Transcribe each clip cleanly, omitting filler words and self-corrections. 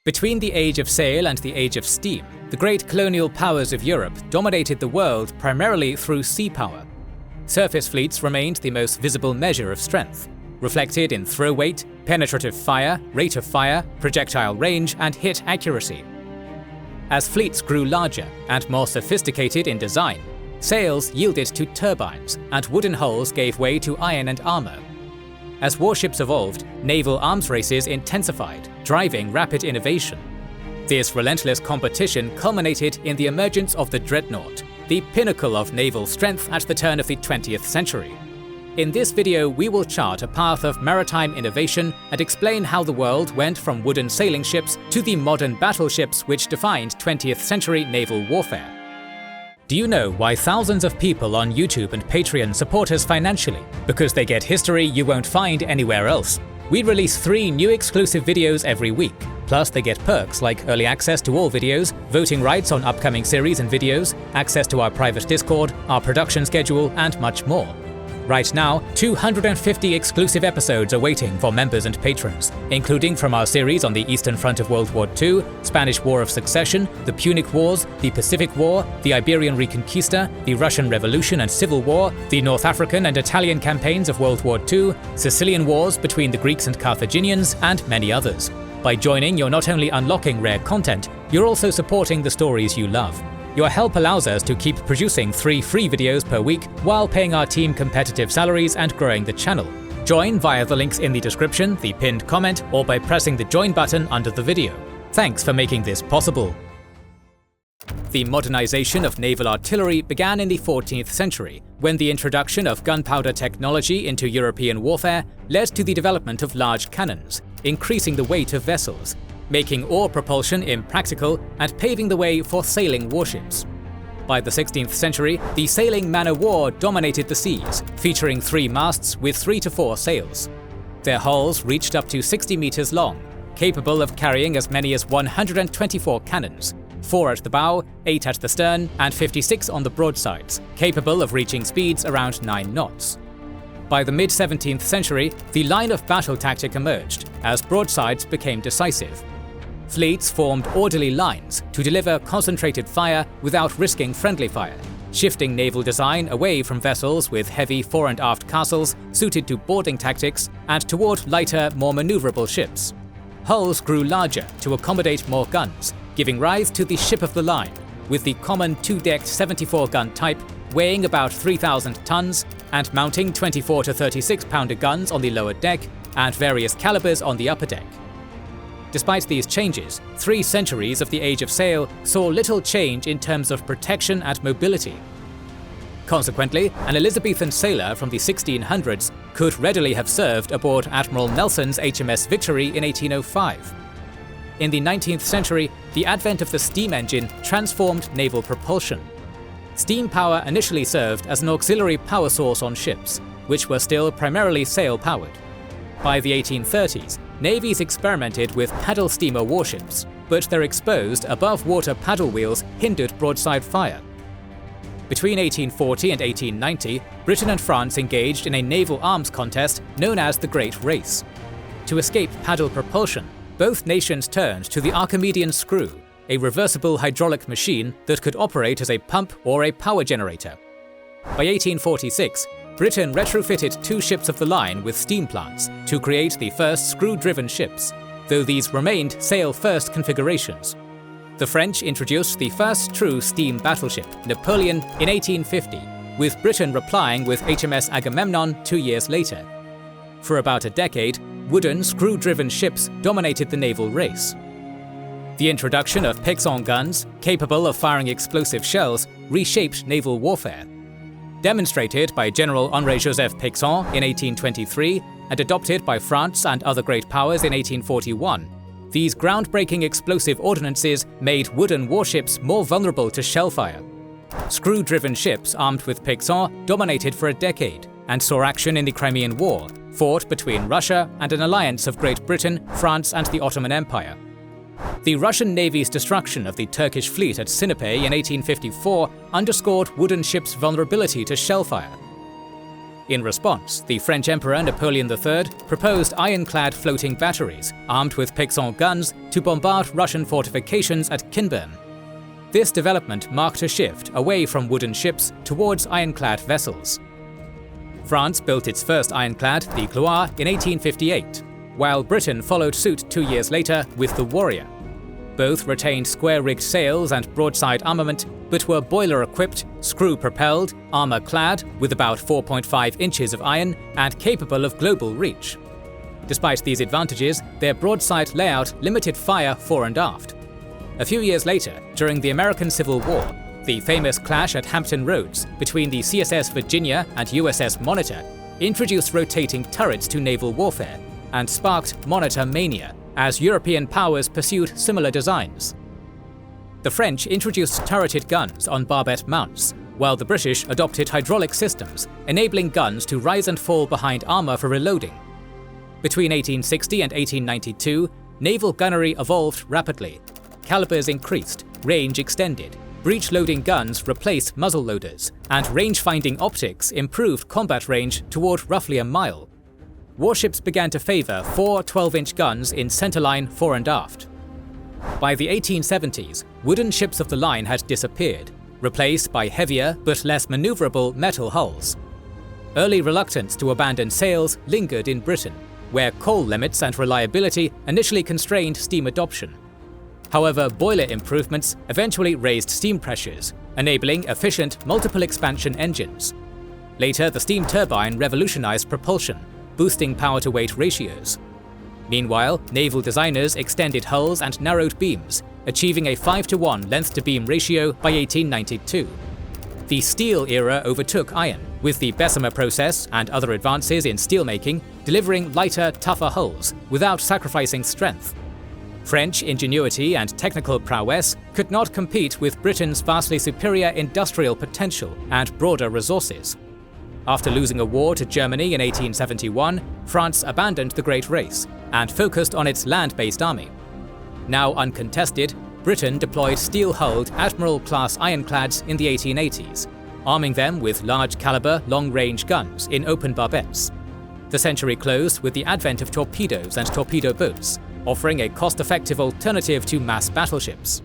Between the Age of Sail and the Age of Steam, the great colonial powers of Europe dominated the world primarily through sea power. Surface fleets remained the most visible measure of strength, reflected in throw weight, penetrative fire, rate of fire, projectile range, and hit accuracy. As fleets grew larger and more sophisticated in design, sails yielded to turbines, and wooden hulls gave way to iron and armor. As warships evolved, naval arms races intensified, driving rapid innovation. This relentless competition culminated in the emergence of the Dreadnought, the pinnacle of naval strength at the turn of the 20th century. In this video, we will chart a path of maritime innovation and explain how the world went from wooden sailing ships to the modern battleships which defined 20th century naval warfare. Do you know why thousands of people on YouTube and Patreon support us financially? Because they get history you won't find anywhere else. We release 3 new exclusive videos every week. Plus, they get perks like early access to all videos, voting rights on upcoming series and videos, access to our private Discord, our production schedule, and much more. Right now, 250 exclusive episodes are waiting for members and patrons, including from our series on the Eastern Front of World War II, Spanish War of Succession, the Punic Wars, the Pacific War, the Iberian Reconquista, the Russian Revolution and Civil War, the North African and Italian campaigns of World War II, Sicilian Wars between the Greeks and Carthaginians, and many others. By joining, you're not only unlocking rare content, you're also supporting the stories you love. Your help allows us to keep producing 3 free videos per week while paying our team competitive salaries and growing the channel. Join via the links in the description, the pinned comment, or by pressing the join button under the video. Thanks for making this possible. The modernization of naval artillery began in the 14th century, when the introduction of gunpowder technology into European warfare led to the development of large cannons, increasing the weight of vessels, making oar propulsion impractical and paving the way for sailing warships. By the 16th century, the sailing man-of-war dominated the seas, featuring 3 masts with 3 to 4 sails. Their hulls reached up to 60 meters long, capable of carrying as many as 124 cannons, 4 at the bow, 8 at the stern, and 56 on the broadsides, capable of reaching speeds around 9 knots. By the mid-17th century, the line of battle tactic emerged, as broadsides became decisive. Fleets formed orderly lines to deliver concentrated fire without risking friendly fire, shifting naval design away from vessels with heavy fore and aft castles suited to boarding tactics and toward lighter, more maneuverable ships. Hulls grew larger to accommodate more guns, giving rise to the ship of the line, with the common 2-decked 74-gun type weighing about 3,000 tons and mounting 24 to 36-pounder guns on the lower deck and various calibers on the upper deck. Despite these changes, 3 centuries of the Age of Sail saw little change in terms of protection and mobility. Consequently, an Elizabethan sailor from the 1600s could readily have served aboard Admiral Nelson's HMS Victory in 1805. In the 19th century, the advent of the steam engine transformed naval propulsion. Steam power initially served as an auxiliary power source on ships, which were still primarily sail-powered. By the 1830s, navies experimented with paddle steamer warships, but their exposed, above-water paddle wheels hindered broadside fire. Between 1840 and 1890, Britain and France engaged in a naval arms contest known as the Great Race. To escape paddle propulsion, both nations turned to the Archimedean screw, a reversible hydraulic machine that could operate as a pump or a power generator. By 1846, Britain retrofitted 2 ships of the line with steam plants to create the first screw-driven ships, though these remained sail-first configurations. The French introduced the first true steam battleship, Napoleon, in 1850, with Britain replying with HMS Agamemnon 2 years later. For about a decade, wooden screw-driven ships dominated the naval race. The introduction of Paixhans guns, capable of firing explosive shells, reshaped naval warfare. Demonstrated by General Henri-Joseph Paixhan in 1823 and adopted by France and other great powers in 1841, these groundbreaking explosive ordnances made wooden warships more vulnerable to shellfire. Screw-driven ships armed with Paixhan dominated for a decade and saw action in the Crimean War, fought between Russia and an alliance of Great Britain, France, and the Ottoman Empire. The Russian Navy's destruction of the Turkish fleet at Sinope in 1854 underscored wooden ships' vulnerability to shellfire. In response, the French Emperor Napoleon III proposed ironclad floating batteries armed with Paixhans guns to bombard Russian fortifications at Kinburn. This development marked a shift away from wooden ships towards ironclad vessels. France built its first ironclad, the Gloire, in 1858, while Britain followed suit 2 years later with the Warrior. Both retained square-rigged sails and broadside armament, but were boiler-equipped, screw-propelled, armour-clad, with about 4.5 inches of iron, and capable of global reach. Despite these advantages, their broadside layout limited fire fore and aft. A few years later, during the American Civil War, the famous clash at Hampton Roads between the CSS Virginia and USS Monitor introduced rotating turrets to naval warfare and sparked Monitor mania as European powers pursued similar designs. The French introduced turreted guns on barbette mounts, while the British adopted hydraulic systems, enabling guns to rise and fall behind armour for reloading. Between 1860 and 1892, naval gunnery evolved rapidly. Calibers increased, range extended, breech-loading guns replaced muzzle-loaders, and range-finding optics improved combat range toward roughly a mile. Warships began to favour 4 12-inch guns in centerline fore and aft. By the 1870s, wooden ships of the line had disappeared, replaced by heavier but less manoeuvrable metal hulls. Early reluctance to abandon sails lingered in Britain, where coal limits and reliability initially constrained steam adoption. However, boiler improvements eventually raised steam pressures, enabling efficient multiple expansion engines. Later, the steam turbine revolutionized propulsion, boosting power-to-weight ratios. Meanwhile, naval designers extended hulls and narrowed beams, achieving a 5:1 length-to-beam ratio by 1892. The steel era overtook iron, with the Bessemer process and other advances in steelmaking delivering lighter, tougher hulls without sacrificing strength. French ingenuity and technical prowess could not compete with Britain's vastly superior industrial potential and broader resources. After losing a war to Germany in 1871, France abandoned the Great Race and focused on its land-based army. Now uncontested, Britain deployed steel-hulled Admiral-class ironclads in the 1880s, arming them with large-caliber, long-range guns in open barbettes. The century closed with the advent of torpedoes and torpedo boats, offering a cost-effective alternative to mass battleships.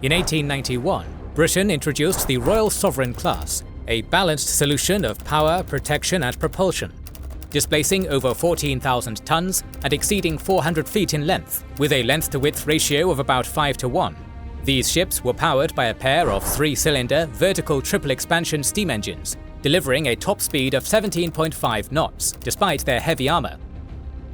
In 1891, Britain introduced the Royal Sovereign class, a balanced solution of power, protection, and propulsion, displacing over 14,000 tons and exceeding 400 feet in length, with a length-to-width ratio of about 5:1. These ships were powered by a pair of 3-cylinder vertical triple-expansion steam engines, delivering a top speed of 17.5 knots, despite their heavy armour.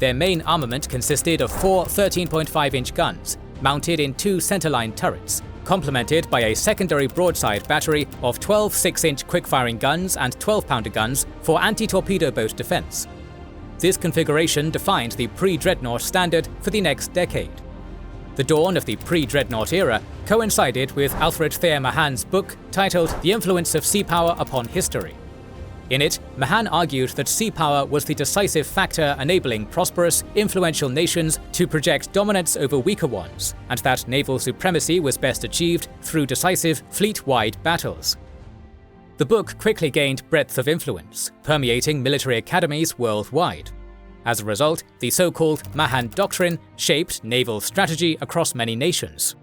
Their main armament consisted of 4 13.5-inch guns, mounted in 2 centerline turrets, complemented by a secondary broadside battery of 12 6-inch quick-firing guns and 12-pounder guns for anti-torpedo boat defense. This configuration defined the Pre-Dreadnought standard for the next decade. The dawn of the Pre-Dreadnought era coincided with Alfred Thayer Mahan's book titled The Influence of Sea Power Upon History. In it, Mahan argued that sea power was the decisive factor enabling prosperous, influential nations to project dominance over weaker ones, and that naval supremacy was best achieved through decisive, fleet-wide battles. The book quickly gained breadth of influence, permeating military academies worldwide. As a result, the so-called Mahan Doctrine shaped naval strategy across many nations.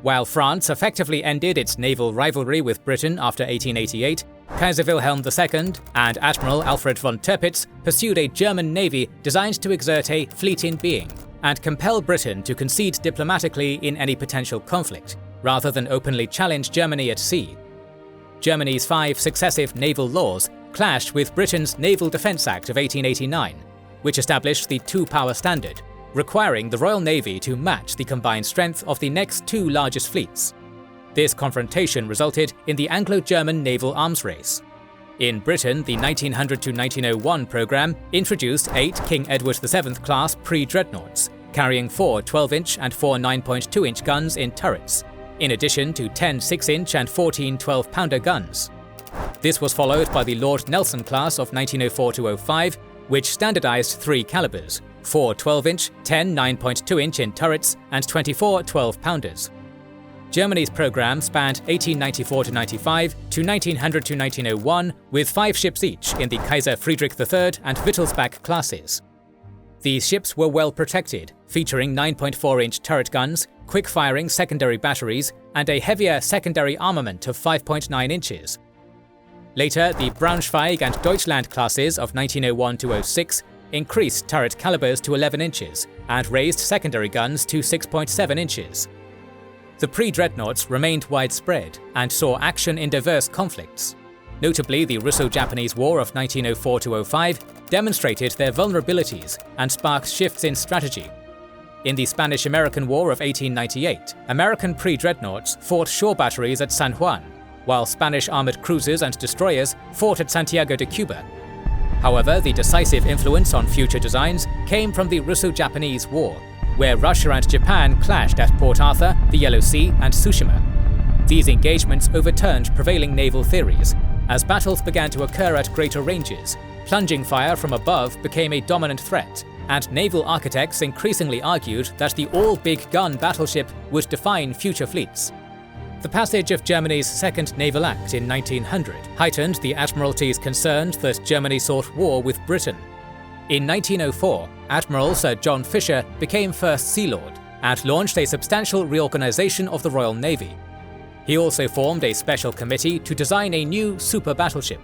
While France effectively ended its naval rivalry with Britain after 1888, Kaiser Wilhelm II and Admiral Alfred von Tirpitz pursued a German navy designed to exert a fleet in being and compel Britain to concede diplomatically in any potential conflict, rather than openly challenge Germany at sea. Germany's 5 successive naval laws clashed with Britain's Naval Defence Act of 1889, which established the two-power standard, requiring the Royal Navy to match the combined strength of the next 2 largest fleets. This confrontation resulted in the Anglo-German naval arms race. In Britain, the 1900–1901 programme introduced 8 King Edward VII class Pre-Dreadnoughts, carrying 4 12-inch and 4 9.2-inch guns in turrets, in addition to 10 6-inch and 14 12-pounder guns. This was followed by the Lord Nelson class of 1904–05, which standardised 3 calibers, 4 12-inch, 10 9.2-inch in turrets, and 24 12-pounders. Germany's program spanned 1894–95 to 1900–1901, with 5 ships each in the Kaiser Friedrich III and Wittelsbach classes. These ships were well protected, featuring 9.4-inch turret guns, quick-firing secondary batteries, and a heavier secondary armament of 5.9 inches. Later, the Braunschweig and Deutschland classes of 1901–06 increased turret calibers to 11 inches and raised secondary guns to 6.7 inches. The pre-dreadnoughts remained widespread and saw action in diverse conflicts. Notably, the Russo-Japanese War of 1904–05 demonstrated their vulnerabilities and sparked shifts in strategy. In the Spanish-American War of 1898, American pre-dreadnoughts fought shore batteries at San Juan, while Spanish armored cruisers and destroyers fought at Santiago de Cuba. However, the decisive influence on future designs came from the Russo-Japanese War, where Russia and Japan clashed at Port Arthur, the Yellow Sea, and Tsushima. These engagements overturned prevailing naval theories. As battles began to occur at greater ranges, plunging fire from above became a dominant threat, and naval architects increasingly argued that the all-big-gun battleship would define future fleets. The passage of Germany's Second Naval Act in 1900 heightened the Admiralty's concerns that Germany sought war with Britain. In 1904, Admiral Sir John Fisher became First Sea Lord and launched a substantial reorganization of the Royal Navy. He also formed a special committee to design a new super battleship.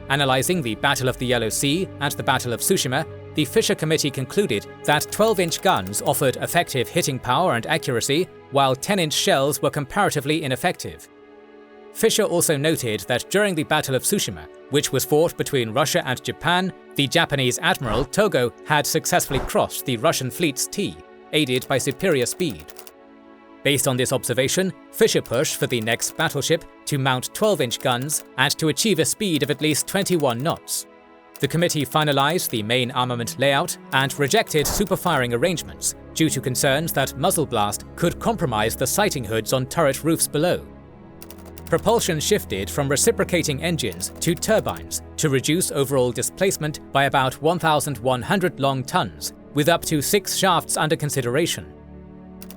Analyzing the Battle of the Yellow Sea and the Battle of Tsushima, the Fisher Committee concluded that 12-inch guns offered effective hitting power and accuracy, while 10-inch shells were comparatively ineffective. Fisher also noted that during the Battle of Tsushima, which was fought between Russia and Japan, the Japanese Admiral Togo had successfully crossed the Russian fleet's T, aided by superior speed. Based on this observation, Fisher pushed for the next battleship to mount 12-inch guns and to achieve a speed of at least 21 knots. The committee finalized the main armament layout and rejected superfiring arrangements due to concerns that muzzle blast could compromise the sighting hoods on turret roofs below. Propulsion shifted from reciprocating engines to turbines to reduce overall displacement by about 1,100 long tons, with up to 6 shafts under consideration.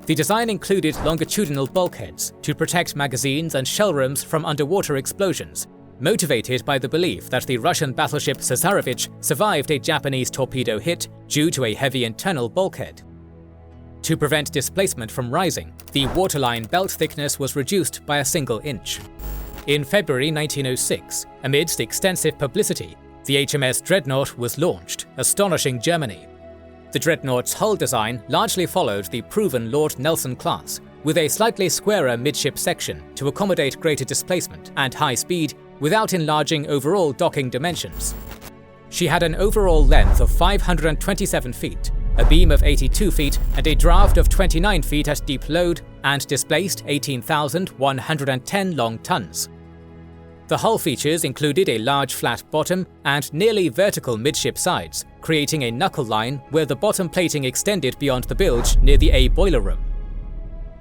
The design included longitudinal bulkheads to protect magazines and shell rooms from underwater explosions, motivated by the belief that the Russian battleship Cesarevich survived a Japanese torpedo hit due to a heavy internal bulkhead. To prevent displacement from rising, the waterline belt thickness was reduced by a single inch. In February 1906, amidst extensive publicity, the HMS Dreadnought was launched, astonishing Germany. The Dreadnought's hull design largely followed the proven Lord Nelson class, with a slightly squarer midship section to accommodate greater displacement and high speed without enlarging overall docking dimensions. She had an overall length of 527 feet, a beam of 82 feet and a draft of 29 feet at deep load, and displaced 18,110 long tons. The hull features included a large flat bottom and nearly vertical midship sides, creating a knuckle line where the bottom plating extended beyond the bilge near the A boiler room.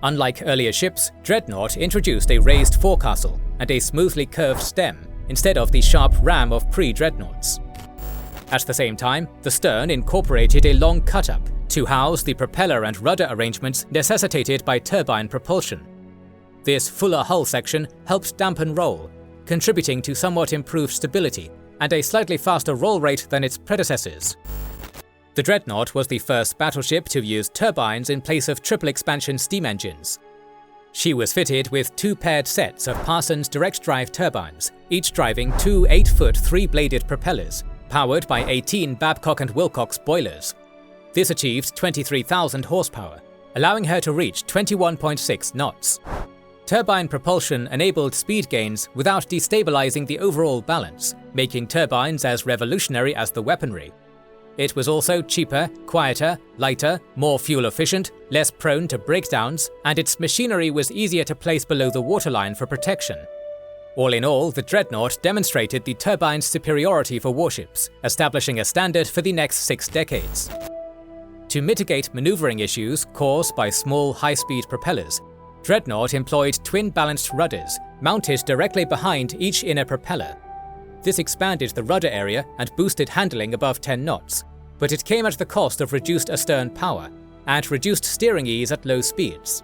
Unlike earlier ships, Dreadnought introduced a raised forecastle and a smoothly curved stem instead of the sharp ram of pre-dreadnoughts. At the same time, the stern incorporated a long cut-up to house the propeller and rudder arrangements necessitated by turbine propulsion. This fuller hull section helped dampen roll, contributing to somewhat improved stability and a slightly faster roll rate than its predecessors. The Dreadnought was the first battleship to use turbines in place of triple-expansion steam engines. She was fitted with 2 paired sets of Paixhans direct-drive turbines, each driving 2 8-foot 3-bladed propellers, powered by 18 Babcock & Wilcox boilers. This achieved 23,000 horsepower, allowing her to reach 21.6 knots. Turbine propulsion enabled speed gains without destabilizing the overall balance, making turbines as revolutionary as the weaponry. It was also cheaper, quieter, lighter, more fuel-efficient, less prone to breakdowns, and its machinery was easier to place below the waterline for protection. All in all, the Dreadnought demonstrated the turbine's superiority for warships, establishing a standard for the next 6 decades. To mitigate maneuvering issues caused by small, high-speed propellers, Dreadnought employed twin-balanced rudders, mounted directly behind each inner propeller. This expanded the rudder area and boosted handling above 10 knots, but it came at the cost of reduced astern power and reduced steering ease at low speeds.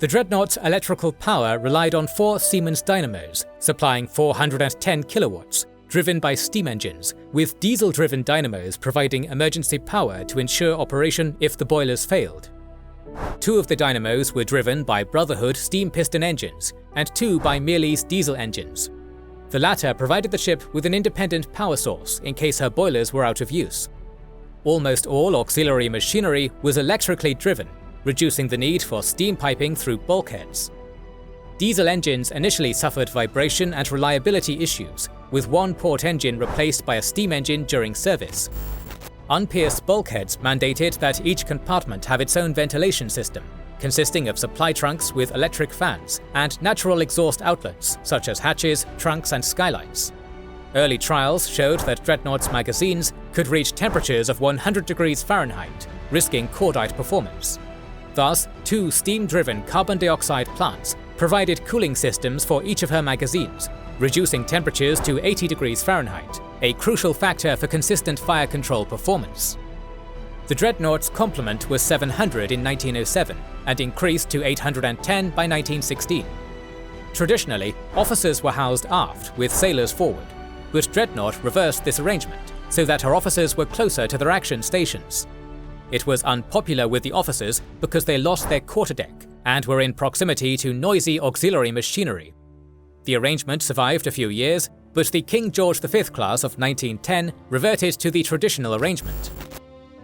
The Dreadnought's electrical power relied on 4 Siemens dynamos, supplying 410 kilowatts, driven by steam engines, with diesel-driven dynamos providing emergency power to ensure operation if the boilers failed. 2 of the dynamos were driven by Brotherhood steam piston engines, and 2 by Mealy's diesel engines. The latter provided the ship with an independent power source in case her boilers were out of use. Almost all auxiliary machinery was electrically driven, reducing the need for steam piping through bulkheads. Diesel engines initially suffered vibration and reliability issues, with one port engine replaced by a steam engine during service. Unpierced bulkheads mandated that each compartment have its own ventilation system, consisting of supply trunks with electric fans and natural exhaust outlets such as hatches, trunks, and skylights. Early trials showed that Dreadnought's magazines could reach temperatures of 100 degrees Fahrenheit, risking cordite performance. Thus, 2 steam-driven carbon dioxide plants provided cooling systems for each of her magazines, reducing temperatures to 80 degrees Fahrenheit, a crucial factor for consistent fire control performance. The Dreadnought's complement was 700 in 1907 and increased to 810 by 1916. Traditionally, officers were housed aft with sailors forward, but Dreadnought reversed this arrangement so that her officers were closer to their action stations. It was unpopular with the officers because they lost their quarterdeck and were in proximity to noisy auxiliary machinery. The arrangement survived a few years, but the King George V class of 1910 reverted to the traditional arrangement.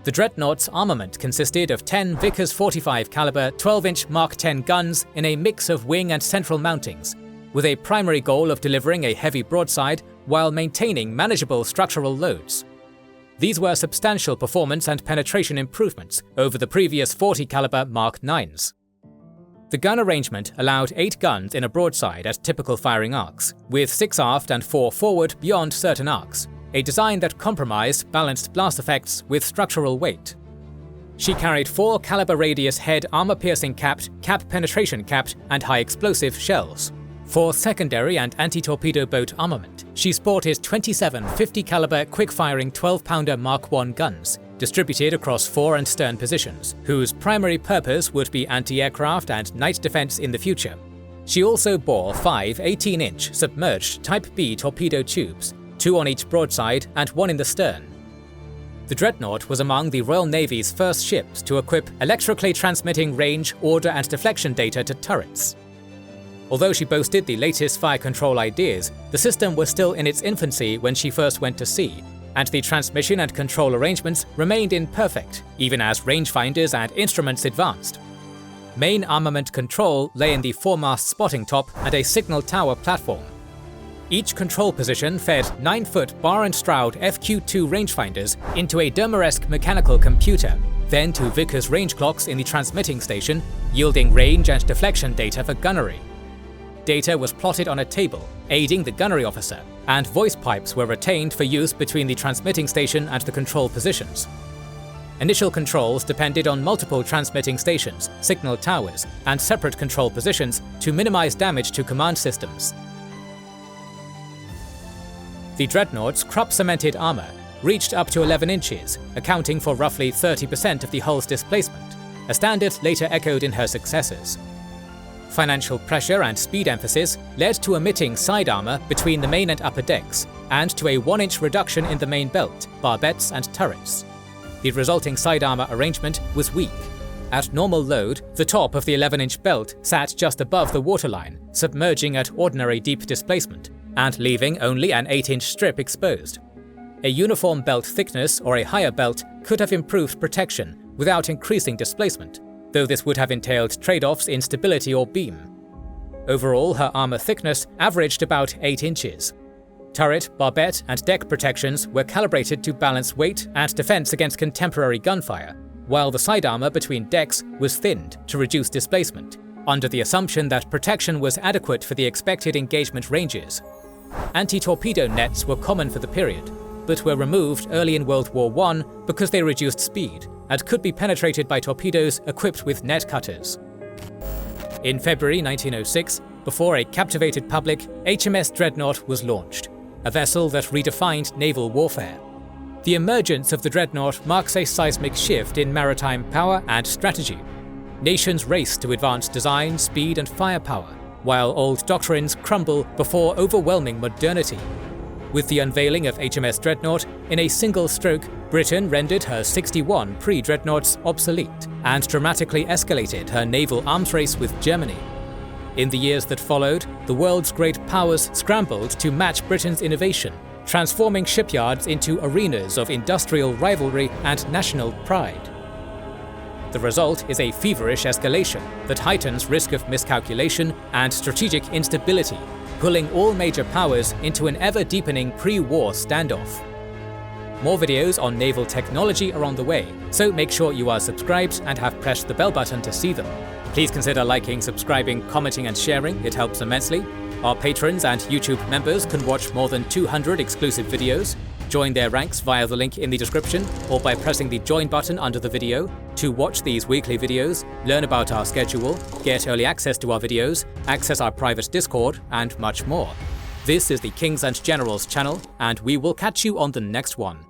The Dreadnought's armament consisted of 10 Vickers 45 caliber 12-inch Mark X guns in a mix of wing and central mountings, with a primary goal of delivering a heavy broadside while maintaining manageable structural loads. These were substantial performance and penetration improvements over the previous 40 caliber Mark IXs. The gun arrangement allowed 8 guns in a broadside at typical firing arcs, with 6 aft and 4 forward beyond certain arcs, a design that compromised balanced blast effects with structural weight. She carried 4 caliber radius head armor-piercing capped, cap penetration capped, and high-explosive shells. For secondary and anti-torpedo boat armament, she sported 27 50 caliber quick-firing 12-pounder Mark I guns, distributed across fore and stern positions, whose primary purpose would be anti-aircraft and night defense in the future. She also bore 5 18-inch submerged Type B torpedo tubes, 2 on each broadside and 1 in the stern. The Dreadnought was among the Royal Navy's first ships to equip electrically transmitting range, order, and deflection data to turrets. Although she boasted the latest fire control ideas, the system was still in its infancy when she first went to sea, and the transmission and control arrangements remained imperfect, even as rangefinders and instruments advanced. Main armament control lay in the foremast spotting top and a signal tower platform. Each control position fed 9-foot bar and stroud FQ2 rangefinders into a Dermeresque mechanical computer, then to Vickers range clocks in the transmitting station, yielding range and deflection data for gunnery. Data was plotted on a table, aiding the gunnery officer, and voice pipes were retained for use between the transmitting station and the control positions. Initial controls depended on multiple transmitting stations, signal towers, and separate control positions to minimize damage to command systems. The Dreadnought's Krupp-cemented armor reached up to 11 inches, accounting for roughly 30% of the hull's displacement, a standard later echoed in her successors. Financial pressure and speed emphasis led to omitting side armor between the main and upper decks, and to a 1-inch reduction in the main belt, barbettes, and turrets. The resulting side armor arrangement was weak. At normal load, the top of the 11-inch belt sat just above the waterline, submerging at ordinary deep displacement, and leaving only an 8-inch strip exposed. A uniform belt thickness or a higher belt could have improved protection without increasing displacement, though this would have entailed trade-offs in stability or beam. Overall, her armor thickness averaged about 8 inches. Turret, barbette, and deck protections were calibrated to balance weight and defense against contemporary gunfire, while the side armor between decks was thinned to reduce displacement, under the assumption that protection was adequate for the expected engagement ranges. Anti-torpedo nets were common for the period, but were removed early in World War I because they reduced speed and could be penetrated by torpedoes equipped with net cutters. In February 1906, before a captivated public, HMS Dreadnought was launched, a vessel that redefined naval warfare. The emergence of the Dreadnought marks a seismic shift in maritime power and strategy. Nations race to advance design, speed, and firepower, while old doctrines crumble before overwhelming modernity. With the unveiling of HMS Dreadnought, in a single stroke, Britain rendered her 61 pre-dreadnoughts obsolete and dramatically escalated her naval arms race with Germany. In the years that followed, the world's great powers scrambled to match Britain's innovation, transforming shipyards into arenas of industrial rivalry and national pride. The result is a feverish escalation that heightens risk of miscalculation and strategic instability, pulling all major powers into an ever-deepening pre-war standoff. More videos on naval technology are on the way, so make sure you are subscribed and have pressed the bell button to see them. Please consider liking, subscribing, commenting and sharing, it helps immensely. Our patrons and YouTube members can watch more than 200 exclusive videos. Join their ranks via the link in the description or by pressing the join button under the video to watch these weekly videos, learn about our schedule, get early access to our videos, access our private Discord, and much more. This is the Kings and Generals channel, and we will catch you on the next one.